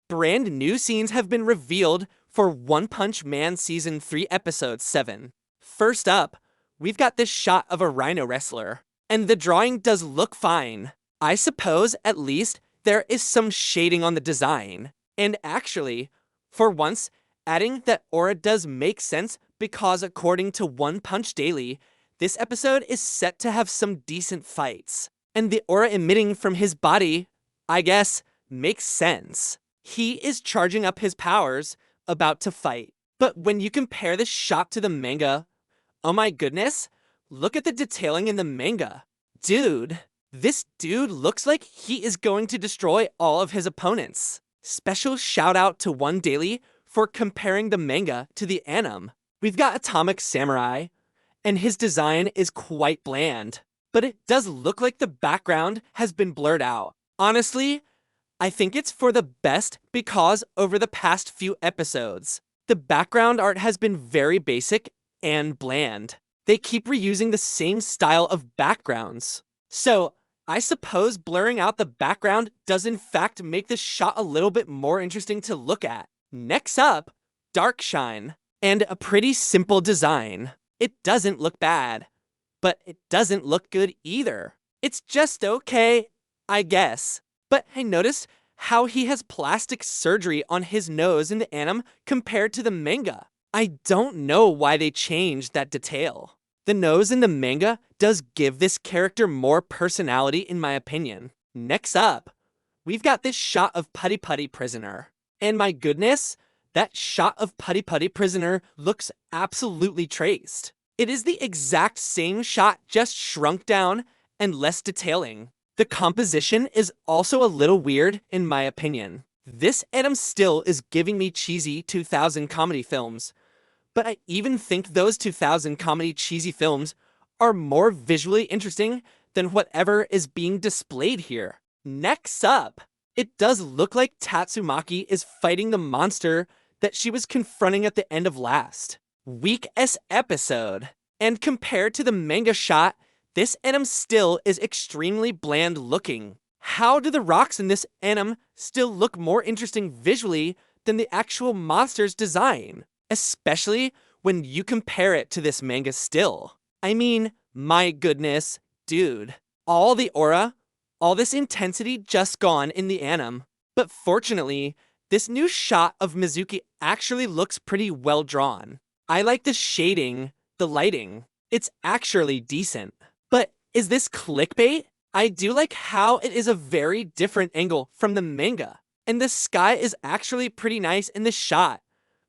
brand new scenes have been revealed for One Punch Man Season 3 Episode 7. First up, we've got this shot of a rhino wrestler, and the drawing does look fine. I suppose, at least, there is some shading on the design. And actually, for once, adding that aura does make sense because according to One Punch Daily, this episode is set to have some decent fights. And the aura emitting from his body, I guess, makes sense. He is charging up his powers, about to fight. But when you compare this shot to the manga, oh my goodness, look at the detailing in the manga. Dude, this dude looks like he is going to destroy all of his opponents. Special shout out to One Daily for comparing the manga to the anime. We've got Atomic Samurai, and his design is quite bland, but it does look like the background has been blurred out. Honestly, I think it's for the best because over the past few episodes, the background art has been very basic and bland. They keep reusing the same style of backgrounds. So, I suppose blurring out the background does in fact make this shot a little bit more interesting to look at. Next up, Dark Shine, and a pretty simple design. It doesn't look bad, but it doesn't look good either. It's just okay, I guess. But I noticed how he has plastic surgery on his nose in the anime compared to the manga. I don't know why they changed that detail. The nose in the manga does give this character more personality in my opinion. Next up, we've got this shot of Putty Putty Prisoner. And my goodness, that shot of Putty Putty Prisoner looks absolutely traced. It is the exact same shot, just shrunk down and less detailing. The composition is also a little weird in my opinion. This anime still is giving me cheesy 2000 comedy films, but I even think those 2000 comedy cheesy films are more visually interesting than whatever is being displayed here. Next up, it does look like Tatsumaki is fighting the monster that she was confronting at the end of last week's episode. And compared to the manga shot, this anime still is extremely bland looking. How do the rocks in this anime still look more interesting visually than the actual monster's design? Especially when you compare it to this manga still. I mean, my goodness, dude. All the aura, all this intensity just gone in the anime. But fortunately, this new shot of Mizuki actually looks pretty well drawn. I like the shading, the lighting. It's actually decent. But is this clickbait? I do like how it is a very different angle from the manga. And the sky is actually pretty nice in this shot.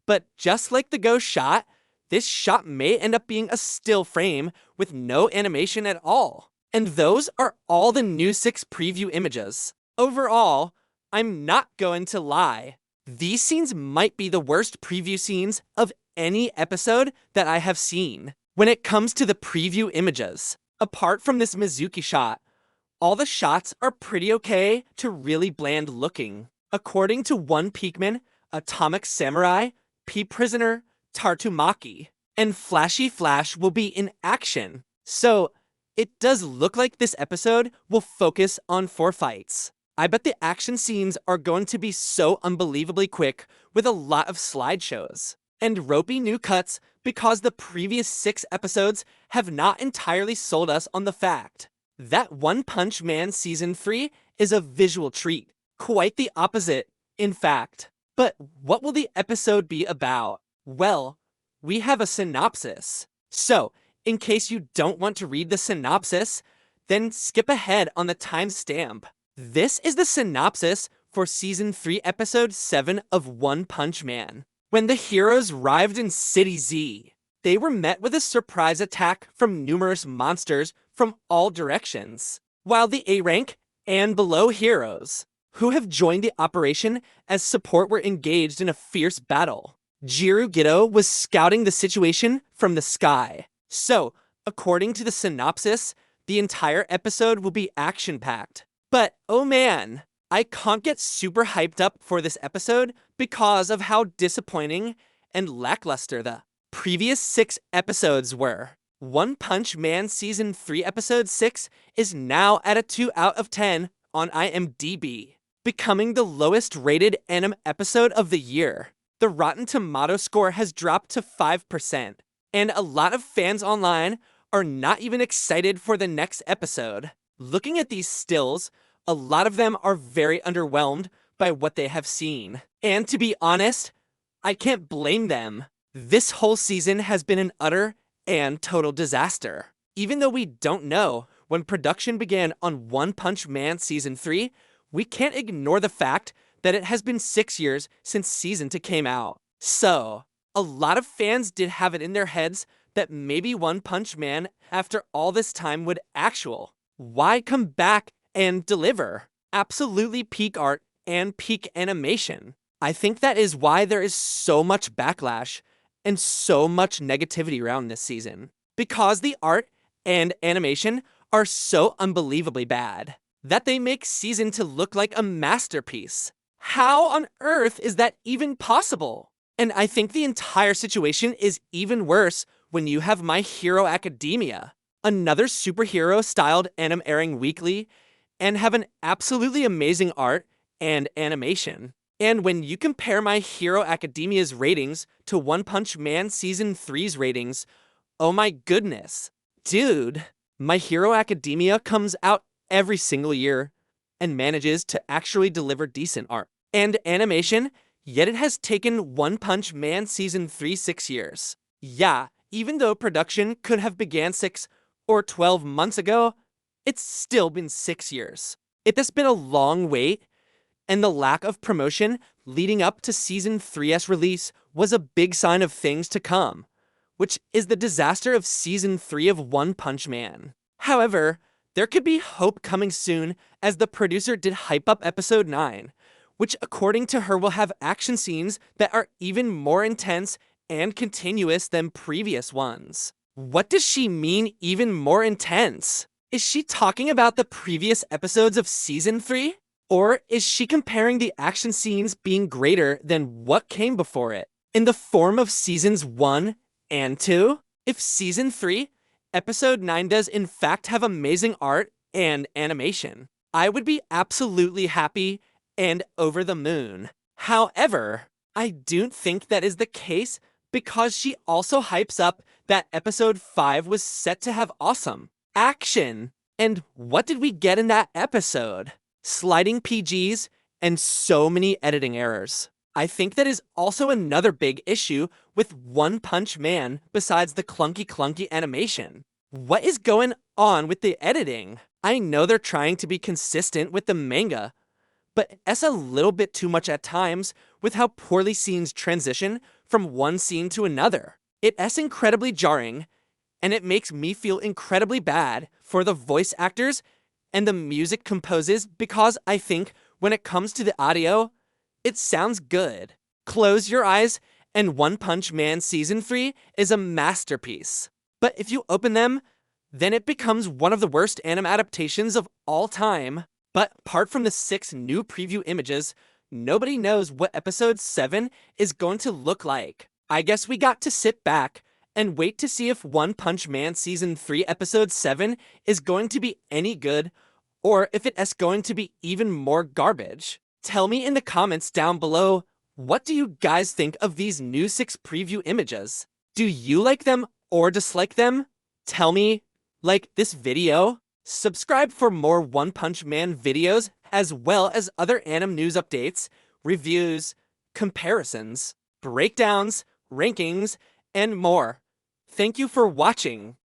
But just like the ghost shot, this shot may end up being a still frame with no animation at all. And those are all the new 6 preview images. Overall, I'm not going to lie. These scenes might be the worst preview scenes of any episode that I have seen. When it comes to the preview images, apart from this Mizuki shot, all the shots are pretty okay to really bland looking. According to One Peakman, Atomic Samurai, P-Prisoner, Tatsumaki, and Flashy Flash will be in action. So, it does look like this episode will focus on 4 fights. I bet the action scenes are going to be so unbelievably quick with a lot of slideshows and ropey new cuts because the previous 6 episodes have not entirely sold us on the fact that One Punch Man Season 3 is a visual treat. Quite the opposite, in fact. But what will the episode be about? Well, we have a synopsis. So, in case you don't want to read the synopsis, then skip ahead on the timestamp. This is the synopsis for Season 3 Episode 7 of One Punch Man. When the heroes arrived in City Z, they were met with a surprise attack from numerous monsters from all directions, while the A-rank and below heroes who have joined the operation as support were engaged in a fierce battle. Jirugito was scouting the situation from the sky. So, according to the synopsis, the entire episode will be action-packed. But, oh man, I can't get super hyped up for this episode because of how disappointing and lackluster the previous 6 episodes were. One Punch Man Season 3 Episode 6 is now at a 2 out of 10 on IMDb. becoming the lowest rated anime episode of the year. The Rotten Tomato score has dropped to 5%, and a lot of fans online are not even excited for the next episode. Looking at these stills, a lot of them are very underwhelmed by what they have seen. And to be honest, I can't blame them. This whole season has been an utter and total disaster. Even though we don't know when production began on One Punch Man Season 3, we can't ignore the fact that it has been 6 years since Season 2 came out. So, a lot of fans did have it in their heads that maybe One Punch Man, after all this time, would why come back and deliver absolutely peak art and peak animation? I think that is why there is so much backlash and so much negativity around this season. Because the art and animation are so unbelievably bad that they make Season 2 look like a masterpiece. How on earth is that even possible? And I think the entire situation is even worse when you have My Hero Academia, another superhero-styled anime airing weekly, and have an absolutely amazing art and animation. And when you compare My Hero Academia's ratings to One Punch Man Season 3's ratings, oh my goodness. Dude, My Hero Academia comes out every single year and manages to actually deliver decent art and animation, yet it has taken One Punch Man Season 3 6 years. Yeah, even though production could have began 6 or 12 months ago, it's still been 6 years. It has been a long wait, and the lack of promotion leading up to Season 3's release was a big sign of things to come, which is the disaster of Season 3 of One Punch Man. However, there could be hope coming soon, as the producer did hype up Episode 9, which according to her will have action scenes that are even more intense and continuous than previous ones. What does she mean, even more intense? Is she talking about the previous episodes of Season 3? Or is she comparing the action scenes being greater than what came before it, in the form of Seasons 1 and 2? If Season 3, Episode 9 does in fact have amazing art and animation, I would be absolutely happy and over the moon. However, I don't think that is the case, because she also hypes up that Episode 5 was set to have awesome action. And what did we get in that episode? Sliding PGs and so many editing errors. I think that is also another big issue with One Punch Man besides the clunky animation. What is going on with the editing? I know they're trying to be consistent with the manga, but it's a little bit too much at times with how poorly scenes transition from one scene to another. It's incredibly jarring, and it makes me feel incredibly bad for the voice actors and the music composes, because I think when it comes to the audio, it sounds good. Close your eyes and One Punch Man Season 3 is a masterpiece. But if you open them, then it becomes one of the worst anime adaptations of all time. But apart from the 6 new preview images, nobody knows what Episode 7 is going to look like. I guess we got to sit back and wait to see if One Punch Man Season 3 Episode 7 is going to be any good, or if it is going to be even more garbage. Tell me in the comments down below, what do you guys think of these new 6 preview images? Do you like them or dislike them? Tell me, like this video, subscribe for more One Punch Man videos, as well as other anime news updates, reviews, comparisons, breakdowns, rankings, and more. Thank you for watching.